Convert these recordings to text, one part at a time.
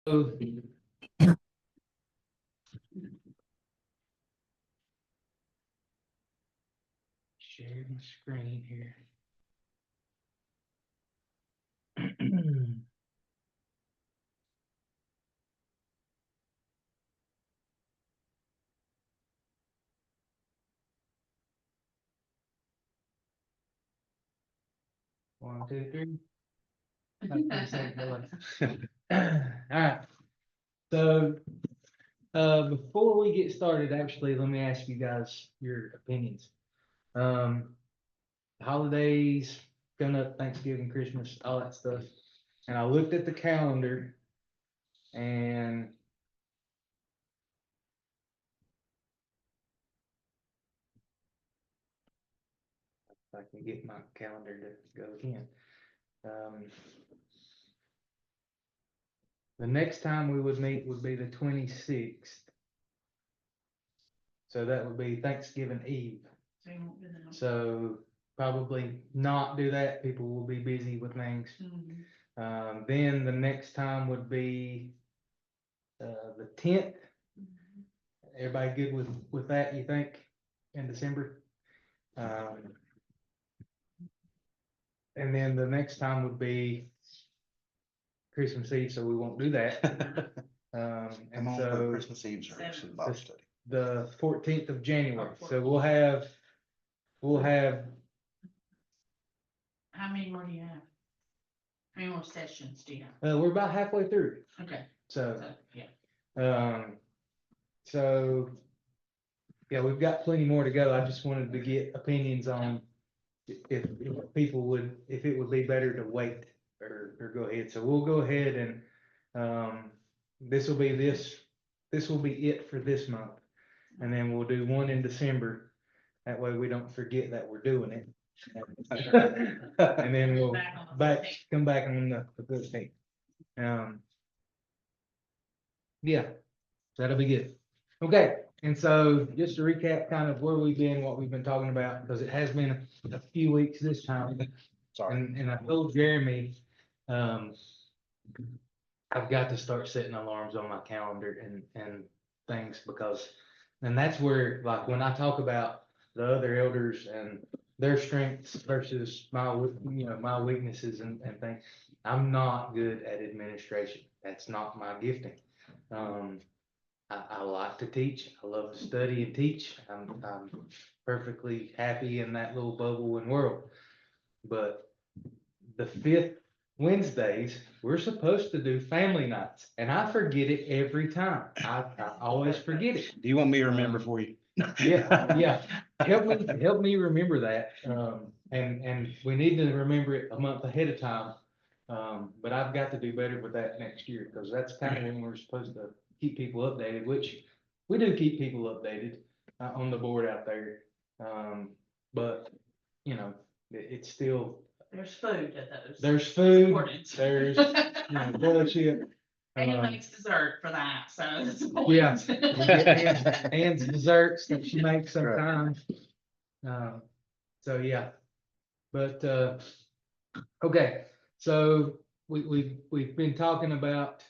So, share my screen here. One, two, three. All right. So, before we get started, actually, let me ask you guys your opinions. Holidays, coming up, Thanksgiving, Christmas, all that stuff. And I looked at the calendar and if I can get my calendar to go again. Um, the next time we would meet would be the 26th. So that would be Thanksgiving Eve. So you won't do that. So probably not do that. People will be busy with things. Then the next time would be the 10th. Everybody good with that, you think, in December? And then the next time would be Christmas Eve, so we won't do that. Come And on for so Christmas Eve service and Bible study. the 14th of January. Oh, So we'll have How many more do you have? How many more sessions do you have? we're about halfway through. Okay, So so, yeah. So, yeah, we've got plenty more to go. I just wanted to get opinions on if people would, if it would be better to wait or go ahead. So we'll go ahead and, this will be it for this month. And then we'll do one in December. That way we don't forget that we're doing it. And then we'll come back on the 15th. Yeah, that'll be good. Okay, and so just to recap kind of where we've been, what we've been talking about, because it has been a few weeks this time. Sorry. And I told Jeremy, I've got to start setting alarms on my calendar and things and that's where, like, when I talk about the other elders and their strengths versus my weaknesses and things, I'm not good at administration. That's not my gifting. I like to teach. I love to study and teach. I'm perfectly happy in that little bubble and world. But the 5th Wednesdays, we're supposed to do family nights, and I forget it every time. I always forget it. Do you want me to remember for you? Yeah. Help me remember that. And we need to remember it a month ahead of time. But I've got to do better with that next year, because that's kind of when we're supposed to keep people updated, which we do keep people updated on the board out there. But it's still, There's food at those. there's food, Important. there's fellowship. And makes dessert for that, so. it's Yeah. important. We get Ann's desserts that she makes sometimes. So yeah, but okay, so we've been talking about,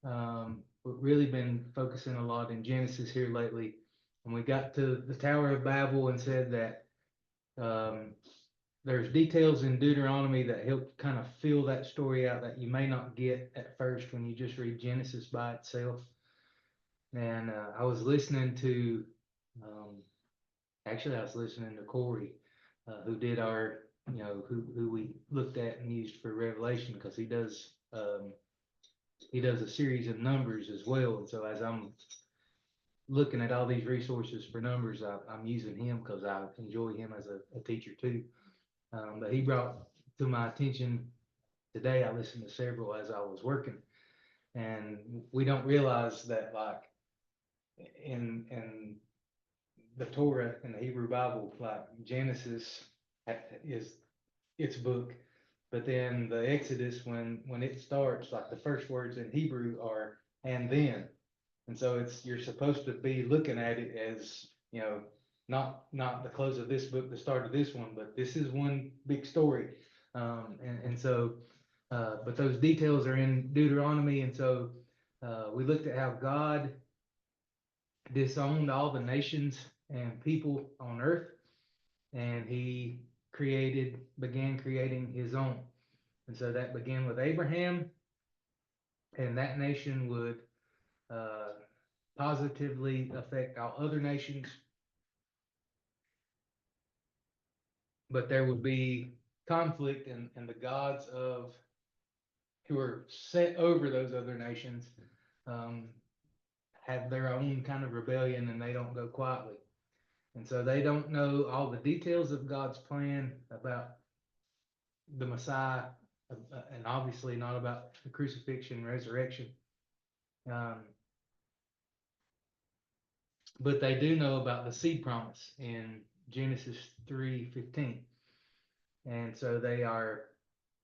we've really been focusing a lot in Genesis here lately. And we got to the Tower of Babel and said that there's details in Deuteronomy that help kind of fill that story out that you may not get at first when you just read Genesis by itself. And I was listening to, actually I was listening to Corey, who did our, who we looked at and used for Revelation, because he does a series of numbers as well. And so as I'm looking at all these resources for numbers, I'm using him because I enjoy him as a teacher too. But he brought to my attention today, I listened to several as I was working, and we don't realize that, like, in the Torah and the Hebrew Bible, like Genesis is its book, but then the Exodus, when it starts, like the first words in Hebrew are "and then," and so you're supposed to be looking at it as, not the close of this book, the start of this one, but this is one big story. And so, but those details are in Deuteronomy, and so We looked at how God disowned all the nations and people on earth, and he began creating his own. And so that began with Abraham, and that nation would positively affect all other nations. But there would be conflict, and the gods of who are set over those other nations have their own kind of rebellion, and they don't go quietly. And so they don't know all the details of God's plan about the Messiah, and obviously not about the crucifixion, resurrection. But they do know about the seed promise in Genesis 3:15. And so they are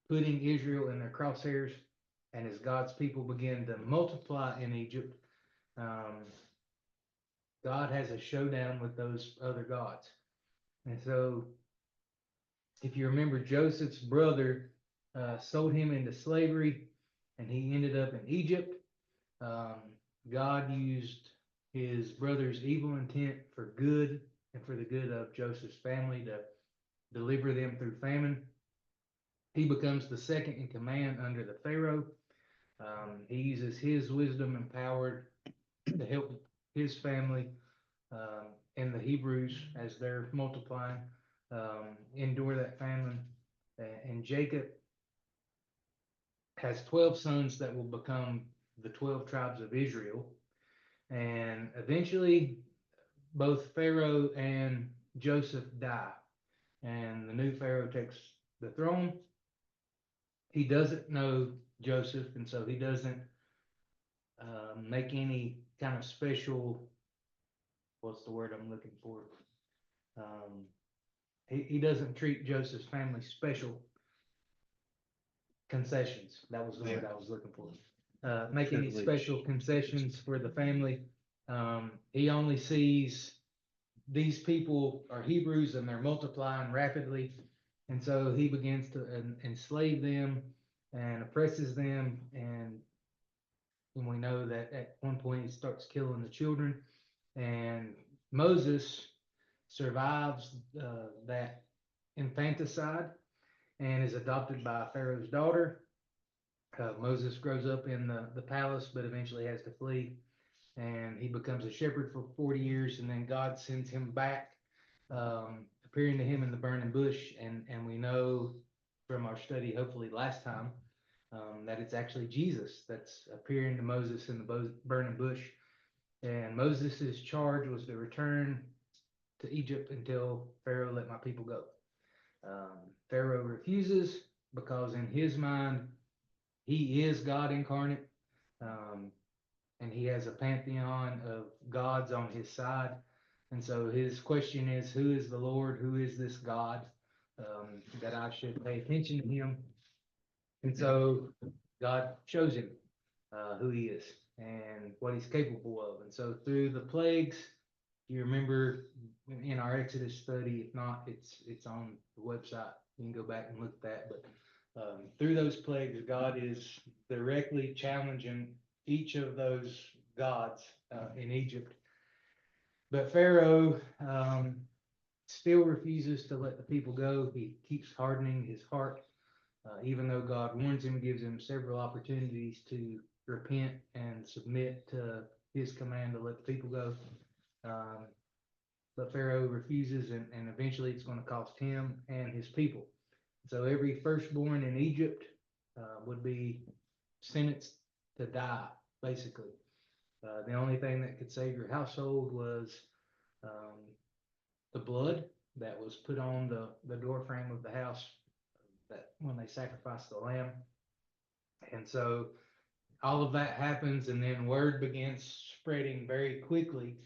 putting Israel in their crosshairs. And as God's people begin to multiply in Egypt, God has a showdown with those other gods. And so if you remember, Joseph's brother sold him into slavery, and he ended up in Egypt. God used his brother's evil intent for good and for the good of Joseph's family to deliver them through famine. He becomes the second in command under the Pharaoh. He uses his wisdom and power to help his family and the Hebrews, as they're multiplying, endure that famine. And Jacob has 12 sons that will become the 12 tribes of Israel. And eventually, both Pharaoh and Joseph die, and the new Pharaoh takes the throne. He doesn't know Joseph, and so he doesn't make any kind of special, what's the word I'm looking for? He doesn't treat Joseph's family special concessions. That was the word I was looking for. Make any Privilege. special concessions for the family. He only sees these people are Hebrews and they're multiplying rapidly. And so he begins to enslave them and oppresses them. And we know that at one point he starts killing the children. And Moses survives that infanticide and is adopted by Pharaoh's daughter. Moses grows up in the palace, but eventually has to flee. And he becomes a shepherd for 40 years, and then God sends him back, appearing to him in the burning bush. And we know from our study, hopefully last time, that it's actually Jesus that's appearing to Moses in the burning bush. And Moses' charge was to return to Egypt until Pharaoh let my people go. Pharaoh refuses because in his mind, he is God incarnate. And he has a pantheon of gods on his side. And so his question is, who is the Lord? Who is this God that I should pay attention to him? And so God shows him who he is and what he's capable of. And so through the plagues, you remember in our Exodus study, if not, it's on the website. You can go back and look at that. But through those plagues, God is directly challenging each of those gods in Egypt. But Pharaoh still refuses to let the people go. He keeps hardening his heart, even though God warns him, gives him several opportunities to repent and submit to his command to let the people go. But Pharaoh refuses, and eventually it's going to cost him and his people. So every firstborn in Egypt would be sentenced to die, basically. The only thing that could save your household was the blood that was put on the door frame of the house that when they sacrificed the lamb. And so all of that happens, and then word begins spreading very quickly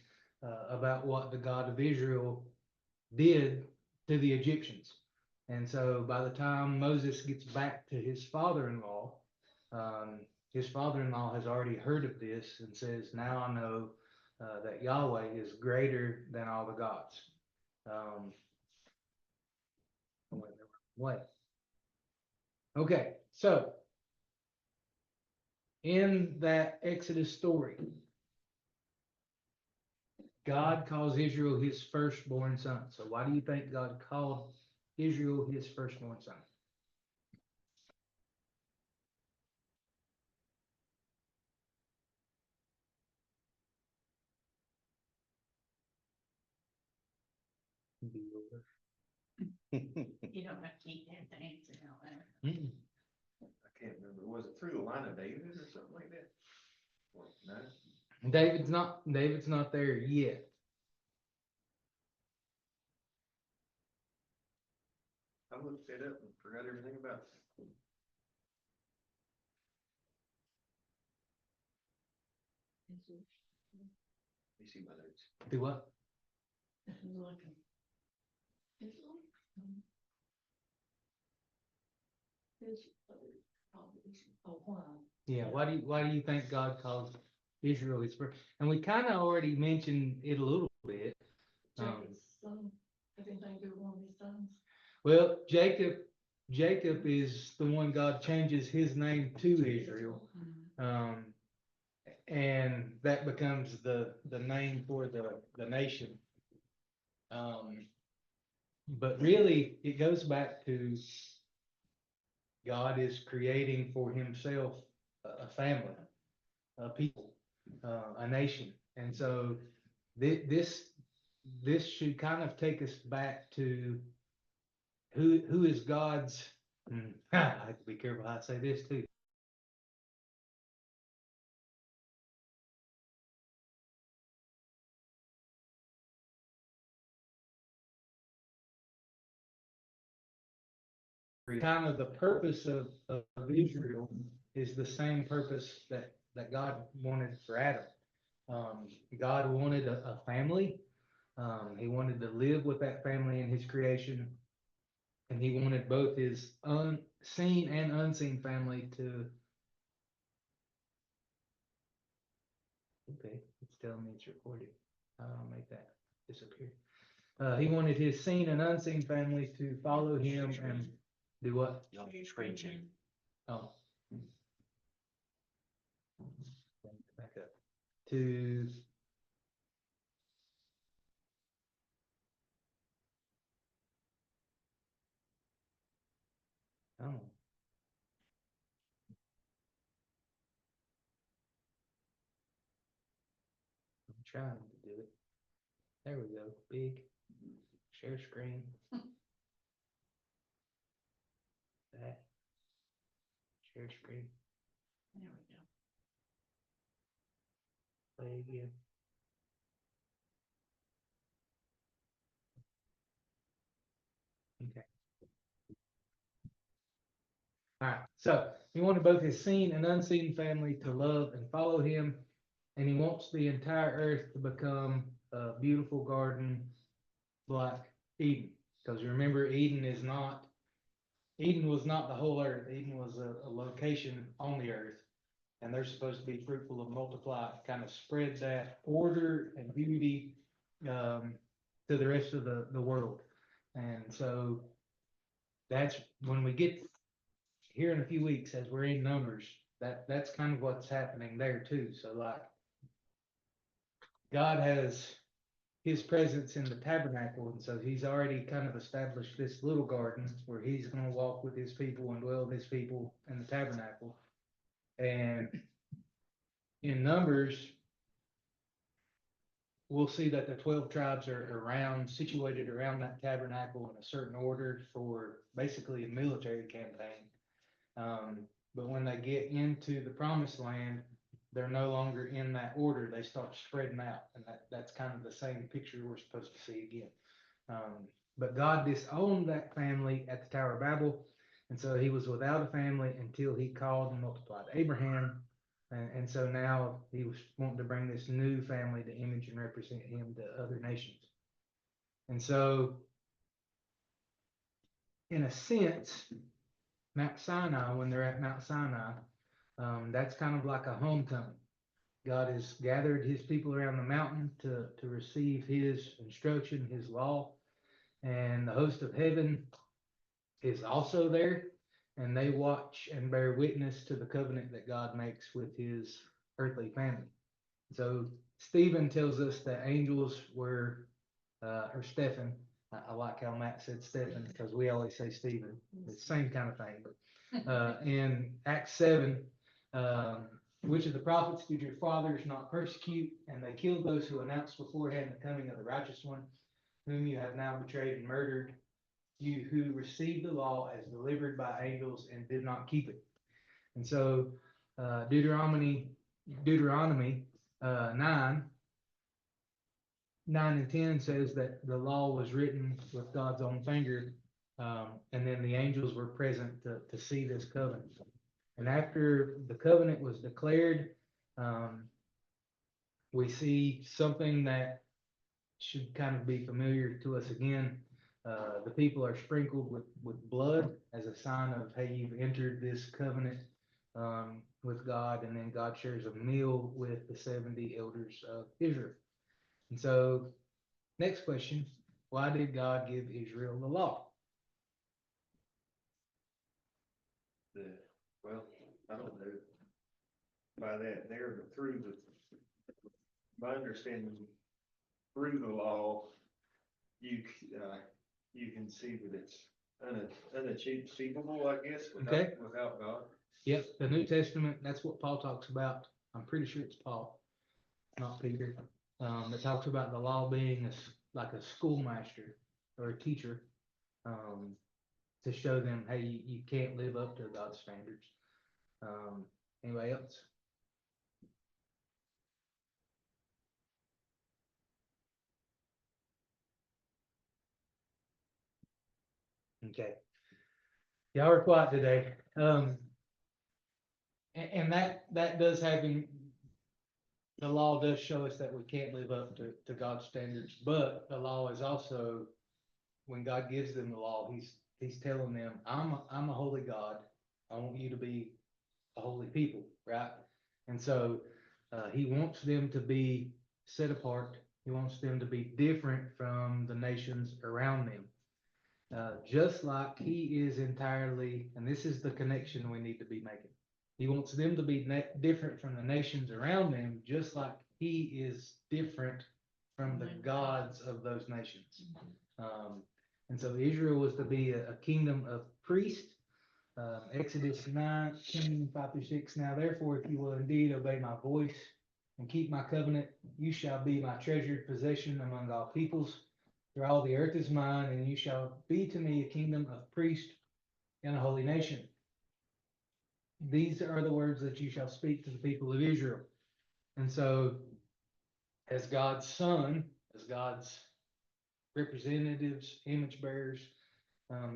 about what the God of Israel did to the Egyptians. And so by the time Moses gets back to his father-in-law has already heard of this and says, now I know that Yahweh is greater than all the gods. What? Okay, so in that Exodus story, God calls Israel his firstborn son. So why do you think God called Israel his firstborn son? You don't have to keep that to answer out there. Mm-mm. I can't remember, was it through the line of David or something like that? Or, no? David's not there yet. I looked it up and forgot everything about it. Let me see my notes. Do what? Who's looking? Who's looking? Oh, wow. Yeah, why do you think God calls Israel his first? And we kind of already mentioned it a little bit. Jacob's son, I think they do one of his sons. Well, Jacob is the one God changes his name to Israel. And that becomes the name for the nation. But really, it goes back to God is creating for himself a family, a people, a nation. And so this should kind of take us back to who is God's, I have to be careful how I say this too. Kind of the purpose of Israel is the same purpose that God wanted for Adam. God wanted a family. He wanted to live with that family in his creation. And he wanted both his unseen and unseen family to. Okay, it's telling me it's recorded. I'll make that disappear. He wanted his seen and unseen family to follow him and do what? Y'all need screen share. Oh. Back up. To. Oh. I'm trying to do it. There we go. Big. Share screen. That. Share screen. There we go. Play again. Okay. All right. So he wanted both his seen and unseen family to love and follow him. And he wants the entire earth to become a beautiful garden like Eden. Because remember, Eden was not the whole earth. Eden was a location on the earth. And they're supposed to be fruitful and multiply, kind of spread that order and beauty to the rest of the world. And so that's when we get here in a few weeks, as we're in Numbers, that's kind of what's happening there too. So like God has his presence in the tabernacle, and so he's already kind of established this little garden where he's going to walk with his people and dwell with his people in the tabernacle. And in Numbers, we'll see that the 12 tribes are situated around that tabernacle in a certain order for basically a military campaign. But when they get into the promised land, they're no longer in that order. They start spreading out. And that's kind of the same picture we're supposed to see again. But God disowned that family at the Tower of Babel. And so he was without a family until he called and multiplied Abraham. And so now he was wanting to bring this new family to image and represent him to other nations. And so, in a sense, Mount Sinai, when they're at Mount Sinai, that's kind of like a homecoming. God has gathered his people around the mountain to receive his instruction, his law, and the host of heaven is also there. and they watch and bear witness to the covenant that God makes with his earthly family. So Stephen tells us that angels were, or Stephen, I like how Matt said Stephen, because we always say Stephen, it's the same kind of thing, but, in Acts 7, which of the prophets did your fathers not persecute, and they killed those who announced beforehand the coming of the righteous one, whom you have now betrayed and murdered, you who received the law as delivered by angels and did not keep it. And so, Deuteronomy 9 and 10 says that the law was written with God's own finger, and then the angels were present to see this covenant. And after the covenant was declared, we see something that should kind of be familiar to us again. The people are sprinkled with blood as a sign of, hey, you've entered this covenant with God, and then God shares a meal with the 70 elders of Israel. And so, next question, why did God give Israel the law? Well, I don't know. By that narrative through my understanding, through the law, you can see that it's unachievable, I guess, Okay. without God. Yep, the New Testament, that's what Paul talks about. I'm pretty sure it's Paul, not Peter. That talks about the law being like a schoolmaster or a teacher, to show them, hey, you can't live up to God's standards. Anybody else? Okay. Y'all are quiet today. And that does happen. The law does show us that we can't live up to God's standards, but the law is also, when God gives them the law, he's telling them, I'm a holy God. I want you to be a holy people, right? And so, he wants them to be set apart. He wants them to be different from the nations around them. Just like he is entirely, and this is the connection we need to be making. He wants them to be different from the nations around them, just like he is different from the gods of those nations. And so Israel was to be a kingdom of priests. Exodus 19, 5-6. Now therefore, if you will indeed obey my voice and keep my covenant, you shall be my treasured possession among all peoples. For all the earth is mine, and you shall be to me a kingdom of priests and a holy nation. These are the words that you shall speak to the people of Israel. And so, as God's son, as God's representatives, image bearers,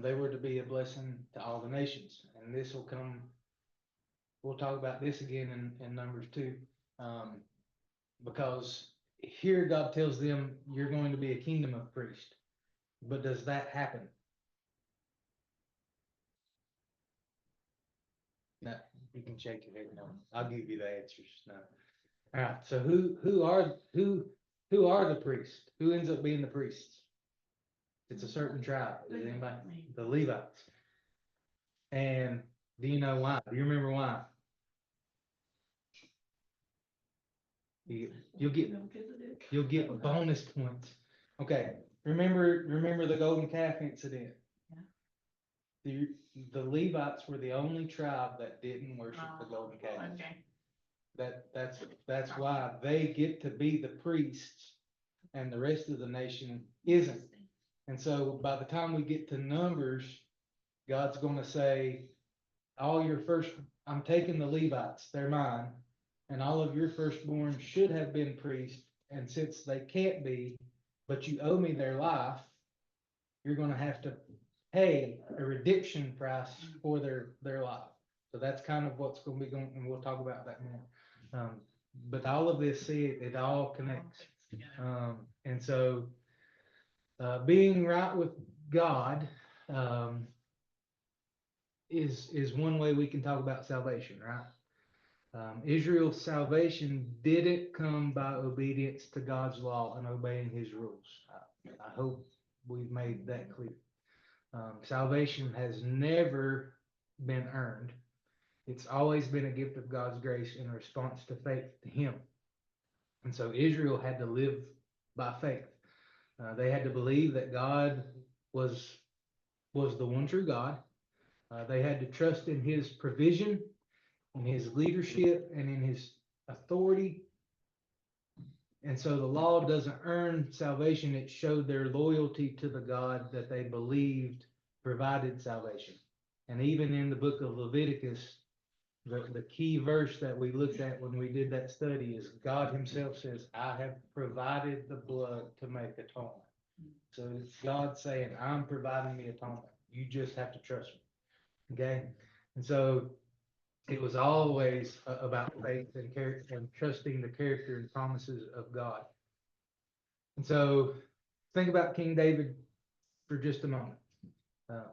they were to be a blessing to all the nations. And this will come, we'll talk about this again in Numbers 2, because here God tells them, you're going to be a kingdom of priests. But does that happen? No, you can shake your head no. I'll give you the answers. No. All right. So who are the priests? Who ends up being the priests? It's a certain tribe. Does anybody? The Levites. And do you know why? Do you remember why? You'll get bonus points. Okay. Remember the golden calf incident. The Levites were the only tribe that didn't worship the golden calf. Okay. That's why they get to be the priests and the rest of the nation isn't. And so by the time we get to Numbers, God's going to say, I'm taking the Levites, they're mine, and all of your firstborn should have been priests. And since they can't be, but you owe me their life, you're going to have to pay a redemption price for their life. So that's kind of what's going to be going, and we'll talk about that more. But all of this, see, it all connects. And so, being right with God, is one way we can talk about salvation, right? Israel's salvation didn't come by obedience to God's law and obeying his rules. I hope we've made that clear. Salvation has never been earned. It's always been a gift of God's grace in response to faith to him. And so Israel had to live by faith. They had to believe that God was the one true God. They had to trust in his provision, in his leadership, and in his authority. And so the law doesn't earn salvation. It showed their loyalty to the God that they believed provided salvation. And even in the book of Leviticus, the key verse that we looked at when we did that study is God himself says, I have provided the blood to make atonement. So it's God saying, I'm providing the atonement. You just have to trust me. Okay. And so it was always about faith and character and trusting the character and promises of God. And so think about King David for just a moment.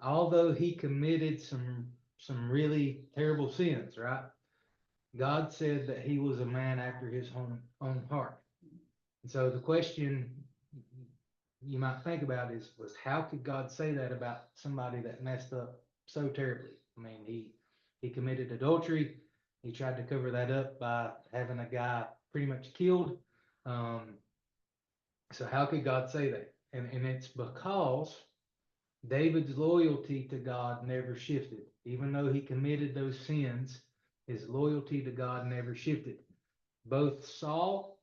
Although he committed some really terrible sins, right? God said that he was a man after his own heart. And so the question you might think about was how could God say that about somebody that messed up so terribly? I mean, he committed adultery. He tried to cover that up by having a guy pretty much killed. So how could God say that? And it's because David's loyalty to God never shifted. Even though he committed those sins, his loyalty to God never shifted. Both Saul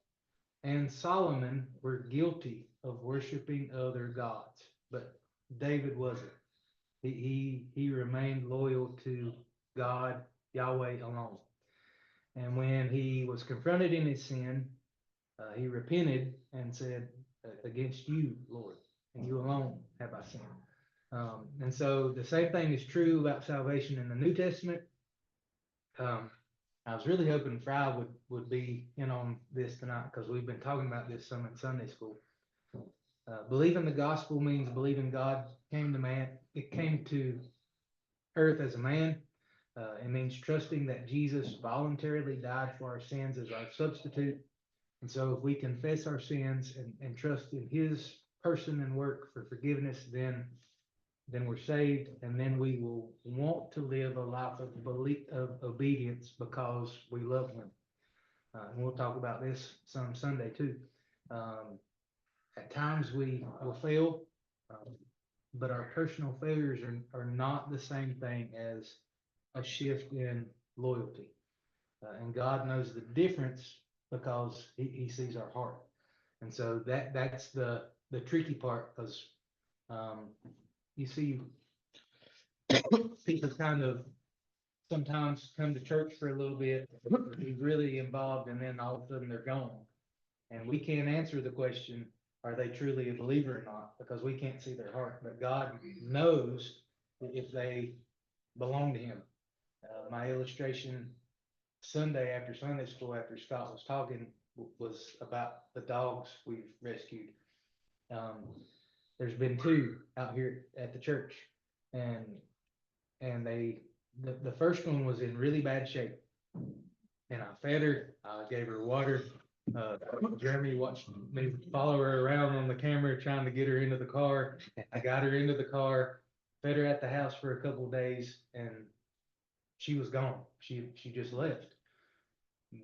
and Solomon were guilty of worshiping other gods, but David wasn't. He remained loyal to God, Yahweh alone. And when he was confronted in his sin, he repented and said, against you, Lord, and you alone have I sinned. And so the same thing is true about salvation in the New Testament. I was really hoping Fry would be in on this tonight because we've been talking about this some in Sunday school. Believing the gospel means believing God came to man. It came to earth as a man. It means trusting that Jesus voluntarily died for our sins as our substitute. And so if we confess our sins and trust in his person and work for forgiveness, then we're saved, and then we will want to live a life of obedience because we love him. And we'll talk about this some Sunday too. At times we will fail, but our personal failures are not the same thing as a shift in loyalty. And God knows the difference because he sees our heart. And so that's the tricky part, because you see people kind of sometimes come to church for a little bit, be really involved, and then all of a sudden they're gone. And we can't answer the question, are they truly a believer or not? Because we can't see their heart. But God knows if they belong to him. My illustration Sunday after Sunday school, after Scott was talking, was about the dogs we've rescued. There's been 2 out here at the church, and the first one was in really bad shape, and I fed her, I gave her water. Jeremy watched me follow her around on the camera trying to get her into the car. I got her into the car, fed her at the house for a couple of days, and she was gone. She just left.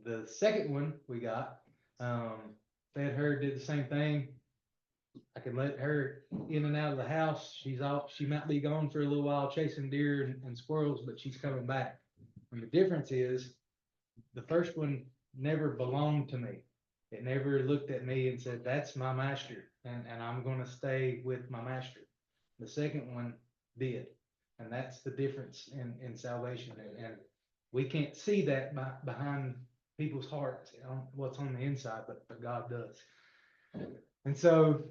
The second one we got, fed her, did the same thing. I could let her in and out of the house. She might be gone for a little while chasing deer and squirrels, but she's coming back. And the difference is the first one never belonged to me. It never looked at me and said, that's my master, and I'm going to stay with my master. The second one did. And that's the difference in salvation. And we can't see that behind people's hearts, what's on the inside, but God does. And so,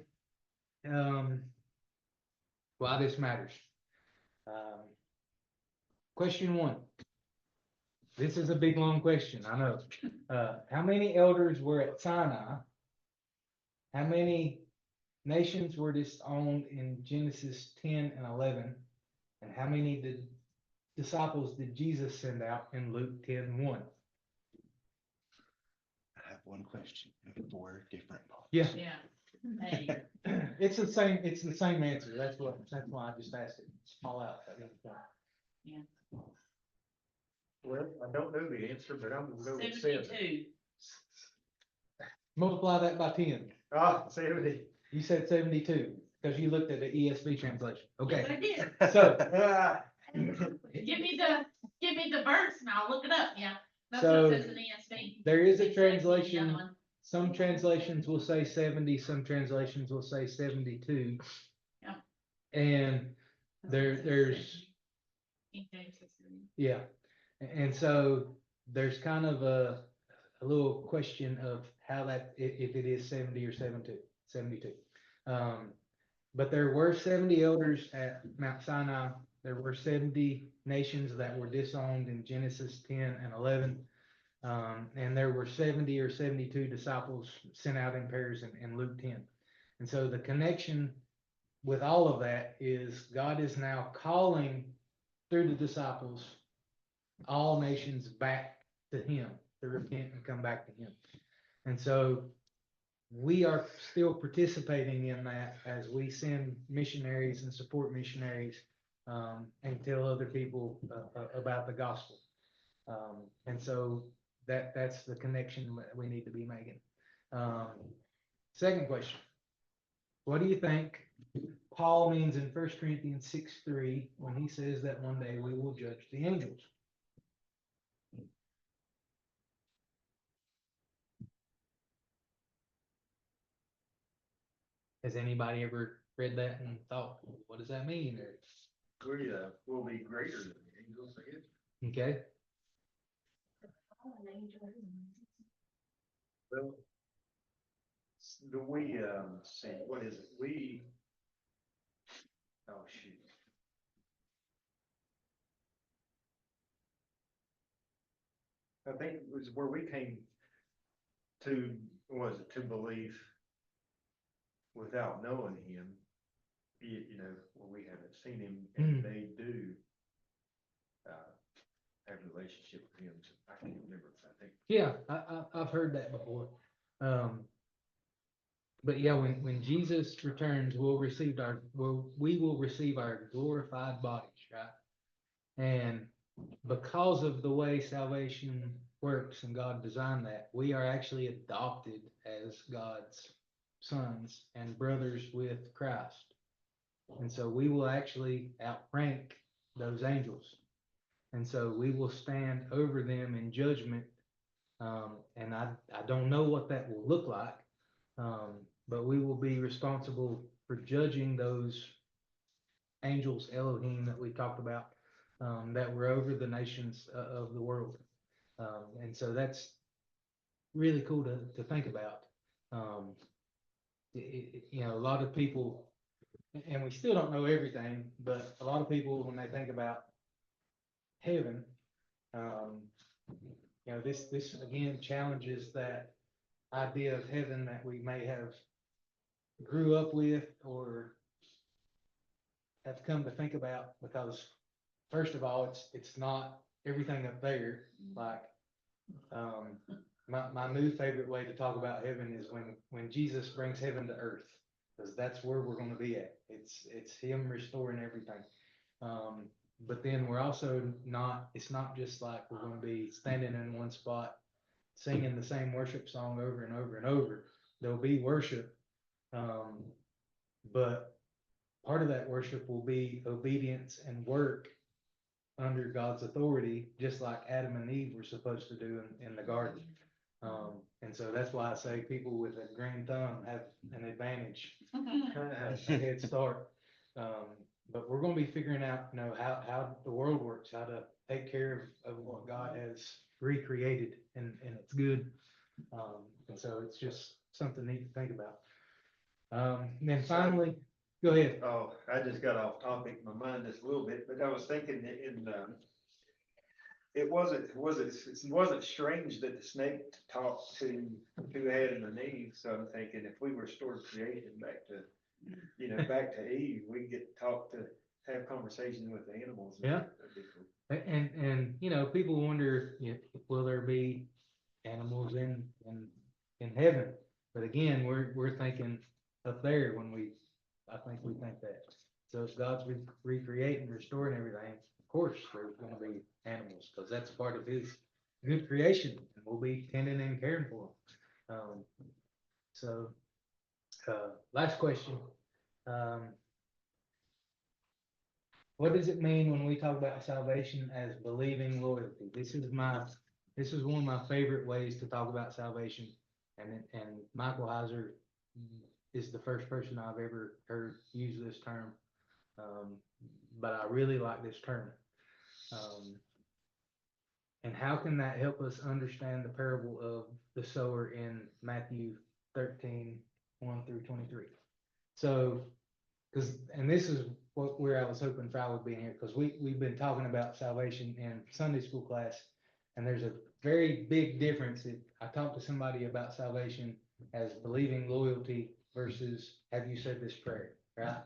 why this matters. Question 1. This is a big, long question, I know. How many elders were at Sinai? How many nations were disowned in Genesis 10 and 11? And how many disciples did Jesus send out in Luke 10:1? I have one question, 4 different parts. Yeah. Yeah. Hey, It's the same answer. That's why I just asked it all out. Well, I don't know the answer, but I'm gonna go with 70. 72. Multiply that by 10. Ah, 70. You said 72, because you looked at the ESV translation. Yes, I Okay, did. so, Ah, Give me the verse and I'll look it up, yeah. That's what So, it says in ESV. there is a Big 70 in the translation, other one. some translations will say 70, some translations will say 72. Yeah. And there's, King James says 70. yeah, and so there's kind of a little question of how that, if it is 70 or 72. But there were 70 elders at Mount Sinai. There were 70 nations that were disowned in Genesis 10 and 11. And there were 70 or 72 disciples sent out in pairs in Luke 10. And so the connection with all of that is God is now calling through the disciples all nations back to him, to repent and come back to him. And so we are still participating in that as we send missionaries and support missionaries, and tell other people about the gospel. And so that's the connection that we need to be making. Second question. What do you think Paul means in 1 Corinthians 6:3 when he says that one day we will judge the angels? Has anybody ever read that and thought, what does that mean? We, will be greater than the angels, I guess. Okay, Well, do we, see, what is it? Oh, shoot. I think it was where we came to, was it to believe without knowing him, you know, where we haven't seen him and they do have a relationship with him. I can't remember, I think. yeah, I've heard that before. But yeah, when Jesus returns, we will receive our glorified bodies, right? And because of the way salvation works and God designed that, we are actually adopted as God's sons and brothers with Christ. And so we will actually outrank those angels. And so we will stand over them in judgment. And I don't know what that will look like. But we will be responsible for judging those angels, Elohim, that we talked about, that were over the nations of the world. And so that's really cool to think about. You know, a lot of people, and we still don't know everything, but a lot of people, when they think about heaven, you know, this again challenges that idea of heaven that we may have grew up with or have come to think about, because first of all, it's not everything up there. Like, my new favorite way to talk about heaven is when Jesus brings heaven to earth, because that's where we're going to be at. It's him restoring everything. But then we're also it's not just like we're going to be standing in one spot singing the same worship song over and over and over. There'll be worship, but part of that worship will be obedience and work under God's authority, just like Adam and Eve were supposed to do in the garden. And so that's why I say people with a green thumb have an advantage, a head start. But we're going to be figuring out, you know, how the world works, how to take care of what God has recreated, and it's good. And so it's just something neat to think about. And then finally, go ahead. Oh, I just got off topic, my mind just a little bit, but I was thinking it wasn't strange that the snake talked to Adam and Eve. So I'm thinking if we restored creation back to, you know, back to Eve, we get to talk to, have conversations with the animals. Yeah. That'd be cool. And you know, people wonder, you know, will there be animals in heaven? But again, we're thinking up there when I think we think that. So if God's recreating, restoring everything, of course, there's gonna be animals, because that's part of his good creation, and we'll be tending and caring for them. So, last question. What does it mean when we talk about salvation as believing loyalty? This is one of my favorite ways to talk about salvation, and Michael Heiser is the first person I've ever heard use this term. But I really like this term. And how can that help us understand the parable of the sower in Matthew 13:1-23? So, and this is where I was hoping Fry would be in here, because we've been talking about salvation in Sunday school class, and there's a very big difference. If I talked to somebody about salvation as believing loyalty versus have you said this prayer, right?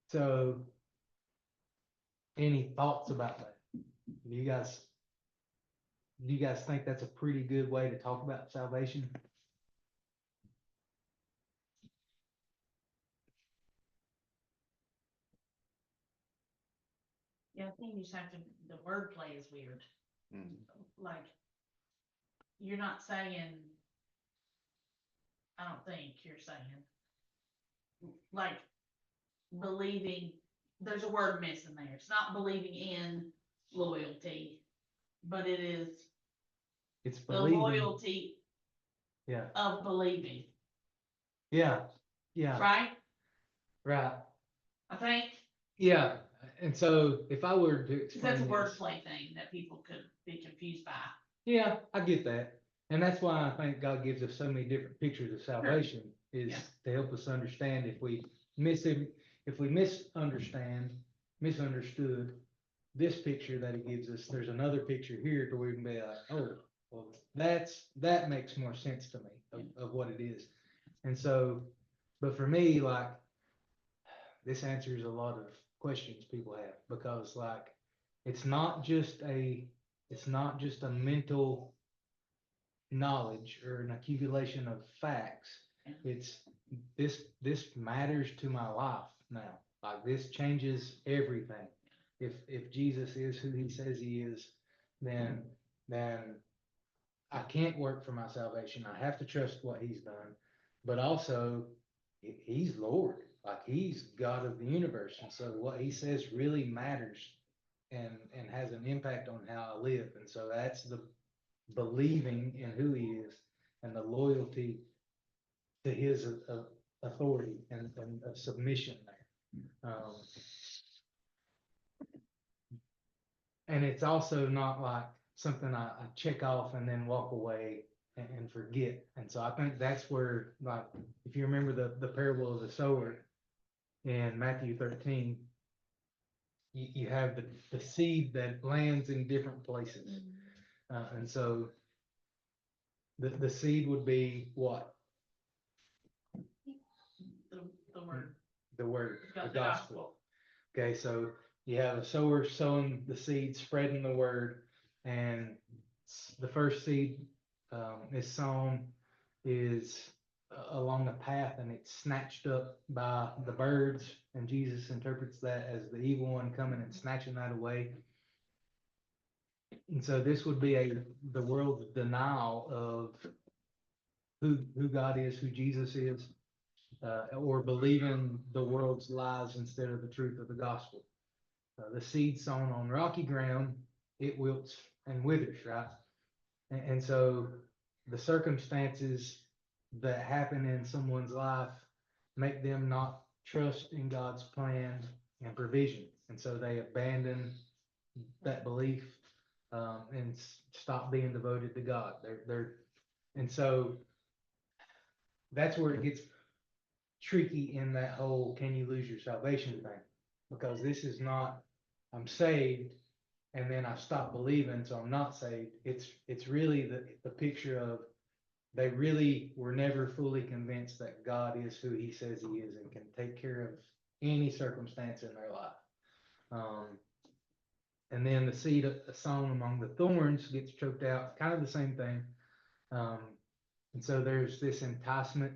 So any thoughts about that? Do you guys think that's a pretty good way to talk about salvation? Yeah, I think you just have to, the wordplay is weird. Mm. Like, you're not saying, I don't think you're saying, like, believing, there's a word missing there. It's not believing in loyalty, but it is It's the believing. loyalty Yeah, of believing, yeah, right? right. I think, Yeah, and so if I were to because that's a explain this, wordplay thing that people could be confused by. yeah, I get that. And that's why I think God gives us so many different pictures of salvation, is Yeah. to help us understand if we misunderstood this picture that he gives us, there's another picture here to where we can be like, oh, well, that makes more sense to me of what it is. And so, but for me, like, this answers a lot of questions people have, because like, it's not just a mental knowledge or an accumulation of facts. It's this matters to my life now. Like, this changes everything. If Jesus is who he says he is, then I can't work for my salvation. I have to trust what he's done, but also he's Lord, like he's God of the universe. And so what he says really matters and has an impact on how I live. And so that's the believing in who he is and the loyalty to his authority and a submission there. And it's also not like something I check off and then walk away and forget. And so I think that's where, like, if you remember the parable of the sower in Matthew 13, you have the seed that lands in different places. And so the seed would be what? The word. The word, The the gospel. gospel. Okay, so you have a sower sowing the seed, spreading the word, and the first seed is sown is along the path, and it's snatched up by the birds, and Jesus interprets that as the evil one coming and snatching that away. And so this would be the world's denial of who God is, who Jesus is, or believing the world's lies instead of the truth of the gospel. The seed sown on rocky ground, it wilts and withers, right? And so the circumstances that happen in someone's life make them not trust in God's plan and provision. And so they abandon that belief and stop being devoted to God. And so that's where it gets tricky in that whole can you lose your salvation thing, because this is not I'm saved and then I stop believing, so I'm not saved. It's really the picture of they really were never fully convinced that God is who he says he is and can take care of any circumstance in their life. And then the seed sown among the thorns gets choked out, kind of the same thing. And so there's this enticement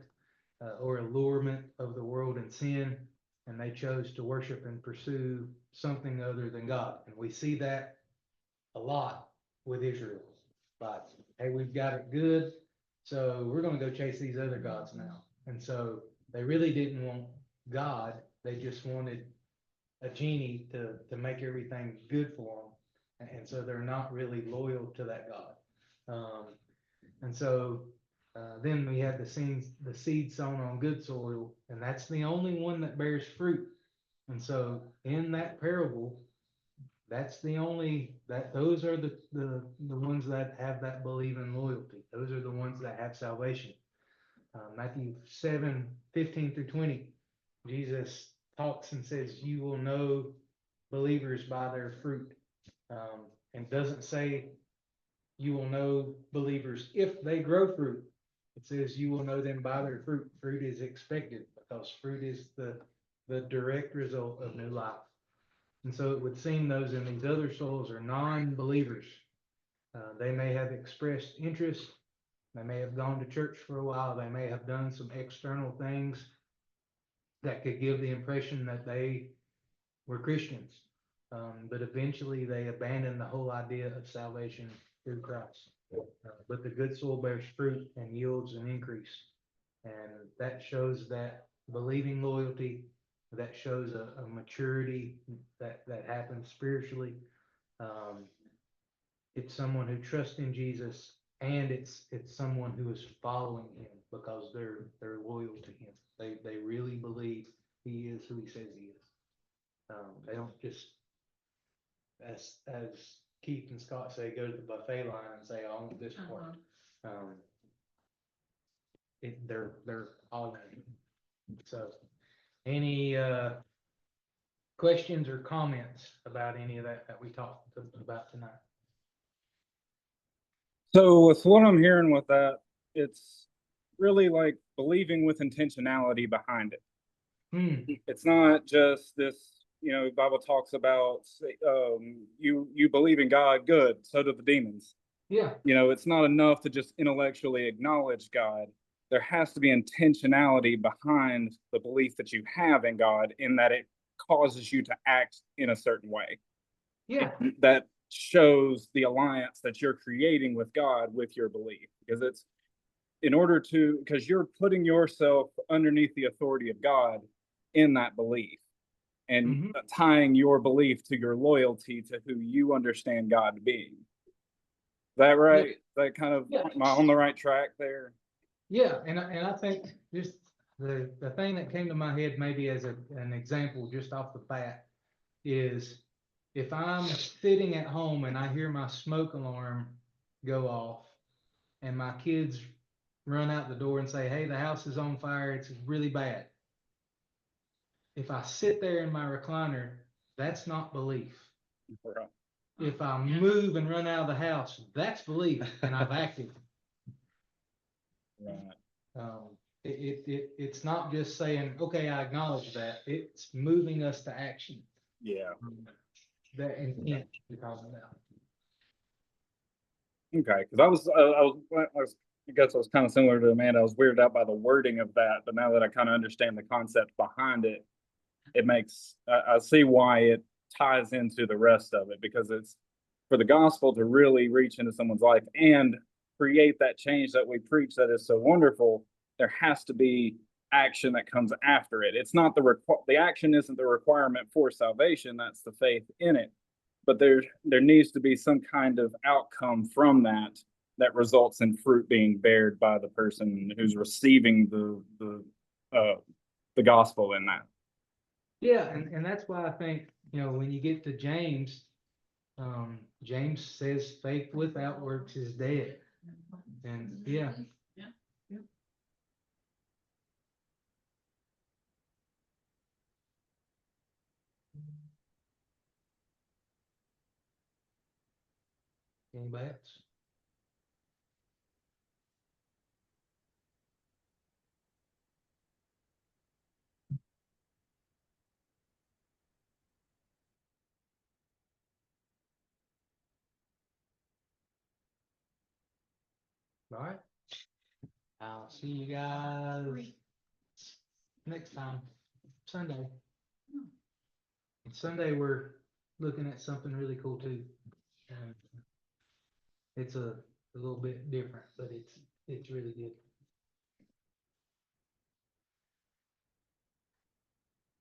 or allurement of the world and sin and they chose to worship and pursue something other than God. And we see that a lot with Israel. Like, hey, we've got it good, so we're gonna go chase these other gods now. And so they really didn't want God, they just wanted a genie to make everything good for them. And so they're not really loyal to that God. And so then we have the seed sown on good soil, and that's the only one that bears fruit. And so in that parable, that's the only, those are the ones that have that believing loyalty. Those are the ones that have salvation. Matthew 7:15-20, Jesus talks and says, you will know believers by their fruit. And doesn't say you will know believers if they grow fruit. It says you will know them by their fruit. Fruit is expected because fruit is the direct result of new life. And so it would seem those in these other souls are non-believers. They may have expressed interest. They may have gone to church for a while. They may have done some external things that could give the impression that they were Christians. But eventually they abandoned the whole idea of salvation through Christ. But the good soil bears fruit and yields an increase. And that shows that believing loyalty, that shows a maturity that happens spiritually. It's someone who trusts in Jesus, and it's someone who is following him because they're loyal to him. They really believe he is who he says he is. They don't just, as Keith and Scott say, go to the buffet line and say, I want this part. They're all in. So, any questions or comments about any of that we talked about tonight? So with what I'm hearing with that, it's really like believing with intentionality behind it. It's not just this, the Bible talks about you believe in God, good, so do the demons. Yeah. It's not enough to just intellectually acknowledge God. There has to be intentionality behind the belief that you have in God, in that it causes you to act in a certain way. Yeah. That shows the alliance that you're creating with God with your belief, because it's because you're putting yourself underneath the authority of God in that belief, and tying your belief to your loyalty to who you understand God to be. Is that right? Is that kind of, am I on the right track there? Yeah, and I think just the thing that came to my head maybe as an example just off the bat is if I'm sitting at home and I hear my smoke alarm go off and my kids run out the door and say, hey, the house is on fire, it's really bad. If I sit there in my recliner, that's not belief. Right. If I move and run out of the house, that's belief, and I've acted. Right. It's not just saying, okay, I acknowledge that. It's moving us to action. Yeah. That intent you're talking about. Okay, because I guess I was kind of similar to Amanda. I was weirded out by the wording of that, but now that I kind of understand the concept behind it, it makes I see why it ties into the rest of it, because it's for the gospel to really reach into someone's life and create that change that we preach that is so wonderful. There has to be action that comes after it. It's not the action isn't the requirement for salvation. That's the faith in it. But there needs to be some kind of outcome from that results in fruit being bared by the person who's receiving the gospel in that. Yeah, and that's why I think, when you get to James, James says faith without works is dead. And yeah. Anybody else? All right. I'll see you guys next time, Sunday. Sunday, we're looking at something really cool too. It's a little bit different, but it's really good.